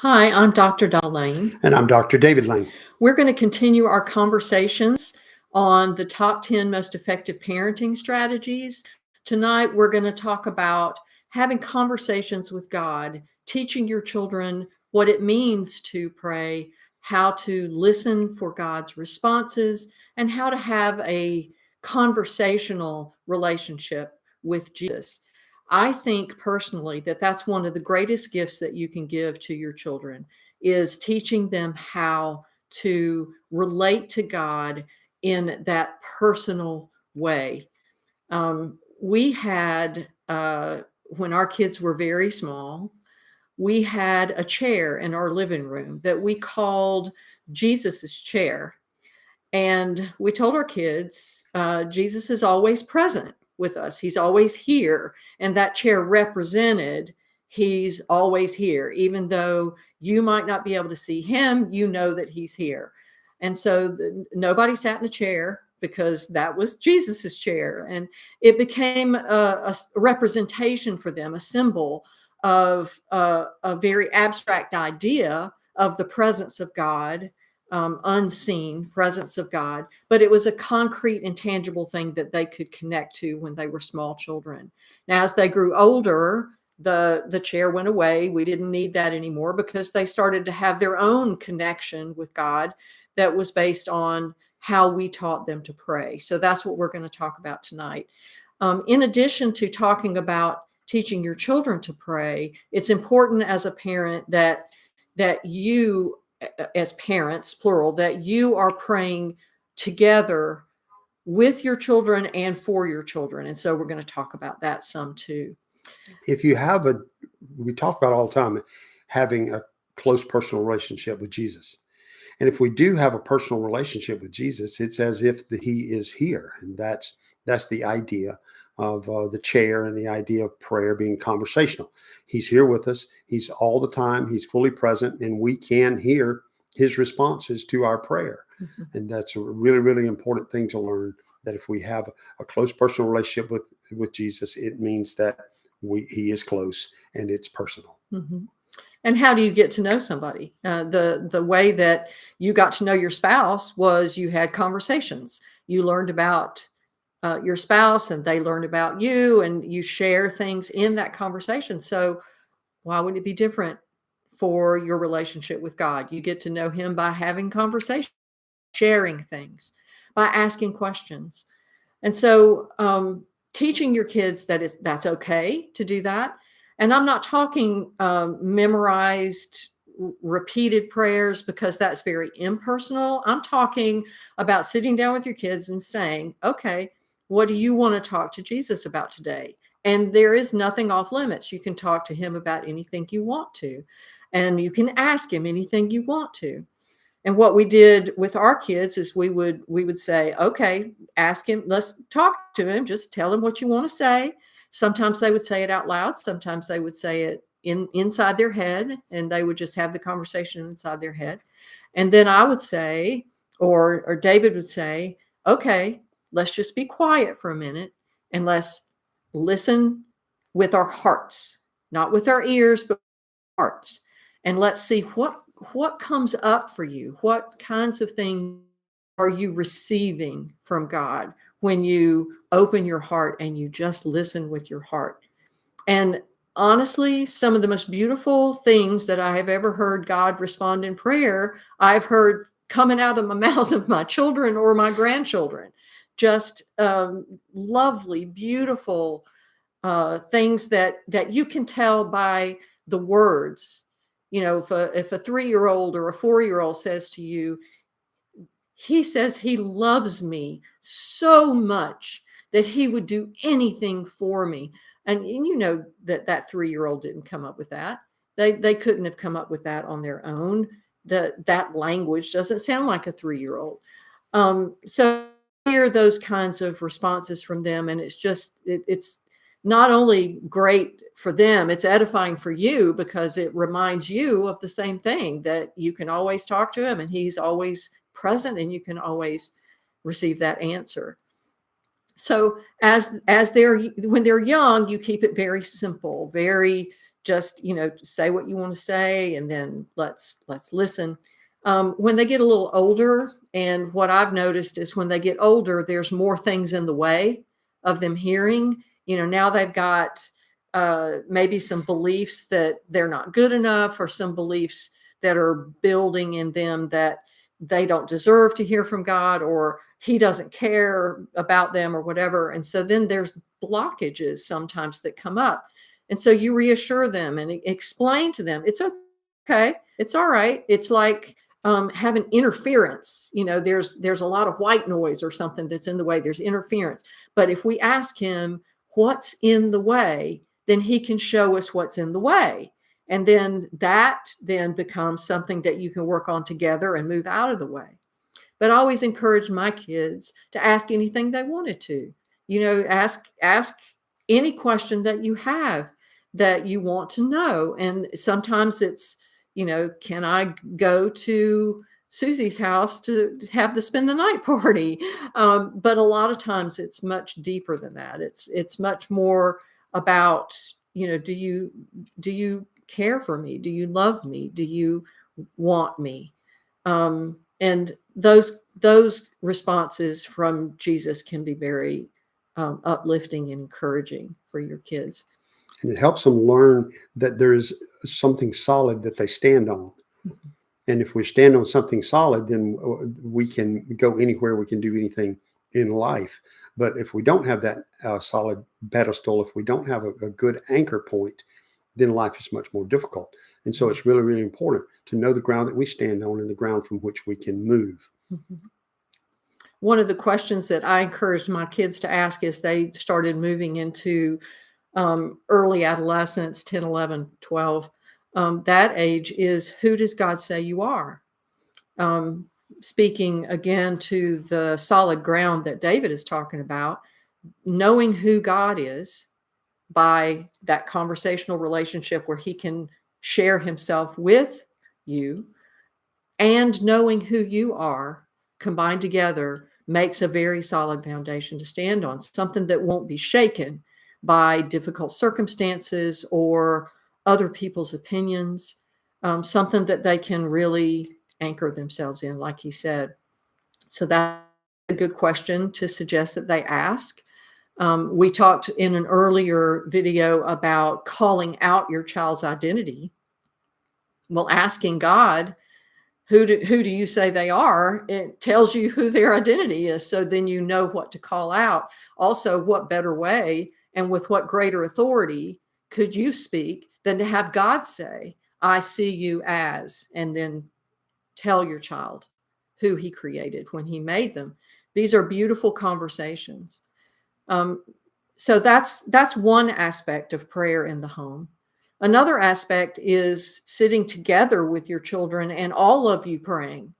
Hi, I'm Dr. Lane. And I'm Dr. David Lane. We're going to continue our conversations on the top 10 most effective parenting strategies. Tonight, we're going to talk about having conversations with God, teaching your children what it means to pray, how to listen for God's responses, and how to have a conversational relationship with Jesus. I think personally that that's one of the greatest gifts that you can give to your children is teaching them how to relate to God in that personal way. We had, when our kids were very small, we had a chair in our living room that we called Jesus's chair. And we told our kids, Jesus is always present with us. He's always here. And that chair represented he's always here. Even though you might not be able to see him, you know that he's here. And so nobody sat in the chair because that was Jesus's chair. And it became a representation for them, a symbol of a very abstract idea of the presence of God, unseen presence of God, but it was a concrete and tangible thing that they could connect to when they were small children. Now, as they grew older, the chair went away. We didn't need that anymore because they started to have their own connection with God that was based on how we taught them to pray. So that's what we're going to talk about tonight. In addition to talking about teaching your children to pray, it's important as a parent that you, as parents, plural, that you are praying together with your children and for your children. And so we're going to talk about that some too. If you have we talk about all the time, having a close personal relationship with Jesus. And if we do have a personal relationship with Jesus, it's as if he is here. And that's the idea of the chair and the idea of prayer being conversational. He's here with us. He's all the time. He's fully present, and we can hear his responses to our prayer. Mm-hmm. And that's a really, really important thing to learn, that if we have a close personal relationship with Jesus, it means that he is close and it's personal. Mm-hmm. And how do you get to know somebody? The way that you got to know your spouse was you had conversations. You learned about your spouse and they learned about you, and you share things in that conversation. So why would it be different for your relationship with God? You get to know him by having conversations, sharing things, by asking questions. And so teaching your kids that that's okay to do that. And I'm not talking memorized, repeated prayers, because that's very impersonal. I'm talking about sitting down with your kids and saying, okay, what do you want to talk to Jesus about today? And there is nothing off limits. You can talk to him about anything you want to, and you can ask him anything you want to. And what we did with our kids is we would say, okay, ask him, let's talk to him, just tell him what you want to say. Sometimes they would say it out loud. Sometimes they would say it inside their head, and they would just have the conversation inside their head. And then I would say, or David would say, okay, let's just be quiet for a minute and let's listen with our hearts, not with our ears, but hearts. And let's see what comes up for you. What kinds of things are you receiving from God when you open your heart and you just listen with your heart? And honestly, some of the most beautiful things that I have ever heard God respond in prayer, I've heard coming out of the mouths of my children or my grandchildren. Just lovely, beautiful things that you can tell by the words. You know, if a 3-year-old or a 4-year-old says to you, he says he loves me so much that he would do anything for me. And you know that 3-year-old didn't come up with that. They couldn't have come up with that on their own. That language doesn't sound like a 3-year-old. So I hear those kinds of responses from them, and it's not only great for them, it's edifying for you, because it reminds you of the same thing, that you can always talk to him and he's always present and you can always receive that answer. So when they're young, you keep it very simple, very just, say what you want to say, and then let's listen. When they get a little older, and what I've noticed is when they get older, there's more things in the way of them hearing. Now they've got maybe some beliefs that they're not good enough, or some beliefs that are building in them that they don't deserve to hear from God, or he doesn't care about them, or whatever. And so then there's blockages sometimes that come up. And so you reassure them and explain to them, it's okay. It's all right. It's like having interference. There's a lot of white noise or something that's in the way. There's interference. But if we ask him what's in the way, then he can show us what's in the way. And then that then becomes something that you can work on together and move out of the way. But I always encourage my kids to ask anything they wanted to. Ask any question that you have that you want to know. And sometimes it's, can I go to Susie's house to have the spend the night party? But a lot of times it's much deeper than that. It's much more about, do you care for me? Do you love me? Do you want me? And those responses from Jesus can be very uplifting and encouraging for your kids. And it helps them learn that there is something solid that they stand on. Mhm. And if we stand on something solid, then we can go anywhere, we can do anything in life. But if we don't have that solid pedestal, if we don't have a good anchor point, then life is much more difficult. And so it's really, really important to know the ground that we stand on and the ground from which we can move. Mhm. One of the questions that I encouraged my kids to ask as they started moving into early adolescence, 10, 11, 12, that age is, who does God say you are? Speaking again to the solid ground that David is talking about, knowing who God is by that conversational relationship where he can share himself with you, and knowing who you are combined together makes a very solid foundation to stand on, something that won't be shaken by difficult circumstances or other people's opinions, something that they can really anchor themselves in, like he said. So that's a good question to suggest that they ask. We talked in an earlier video about calling out your child's identity. Well, asking God, who do you say they are? It tells you who their identity is. So then you know what to call out. Also, what better way and with what greater authority could you speak than to have God say, I see you as, and then tell your child who he created when he made them. These are beautiful conversations. So that's one aspect of prayer in the home. Another aspect is sitting together with your children and all of you praying.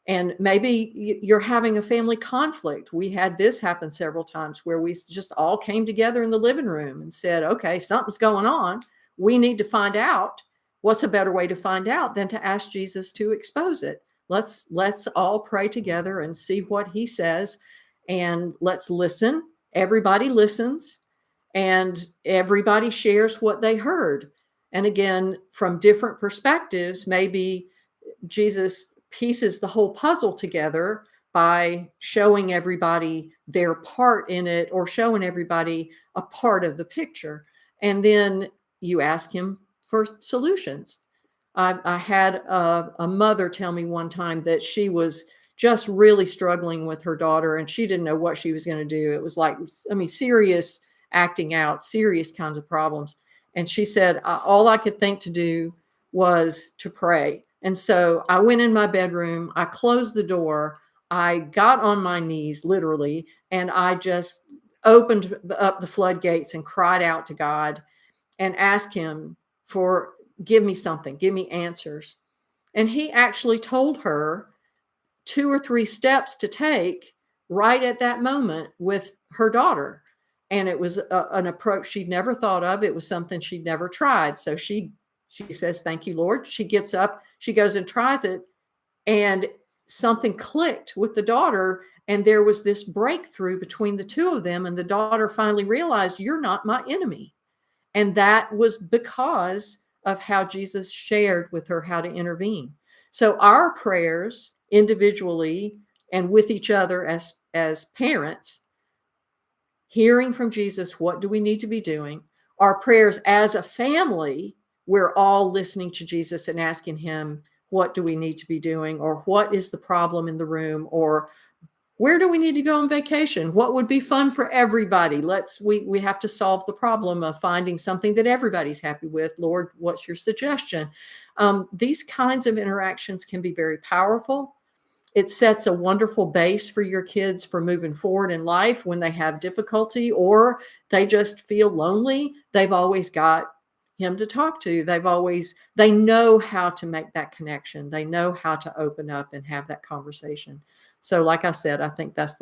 And maybe you're having a family conflict. We had this happen several times where we just all came together in the living room and said, okay, something's going on. We need to find out. What's a better way to find out than to ask Jesus to expose it? Let's all pray together and see what he says, and let's listen. Everybody listens, and everybody shares what they heard. And again, from different perspectives, maybe Jesus pieces the whole puzzle together by showing everybody their part in it, or showing everybody a part of the picture. And then you ask him for solutions. I had a mother tell me one time that she was just really struggling with her daughter, and she didn't know what she was going to do. It was like, serious acting out, serious kinds of problems. And she said, all I could think to do was to pray. And so I went in my bedroom, I closed the door, I got on my knees, literally, and I just opened up the floodgates and cried out to God and asked him for, give me something, give me answers. And he actually told her 2 or 3 steps to take right at that moment with her daughter. And it was an approach she'd never thought of. It was something she'd never tried. So she says, thank you, Lord. She gets up, she goes and tries it, and something clicked with the daughter. And there was this breakthrough between the two of them. And the daughter finally realized, you're not my enemy. And that was because of how Jesus shared with her how to intervene. So our prayers individually and with each other as parents, hearing from Jesus, what do we need to be doing? Our prayers as a family, we're all listening to Jesus and asking him, what do we need to be doing? Or what is the problem in the room? Or where do we need to go on vacation? What would be fun for everybody? We have to solve the problem of finding something that everybody's happy with. Lord, what's your suggestion? These kinds of interactions can be very powerful. It sets a wonderful base for your kids for moving forward in life when they have difficulty or they just feel lonely. They've always got him to talk to. They know how to make that connection. They know how to open up and have that conversation. So like I said, I think that's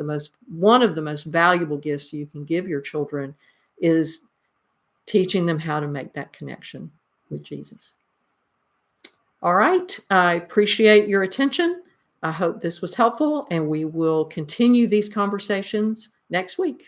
one of the most valuable gifts you can give your children is teaching them how to make that connection with Jesus. All right. I appreciate your attention. I hope this was helpful, and we will continue these conversations next week.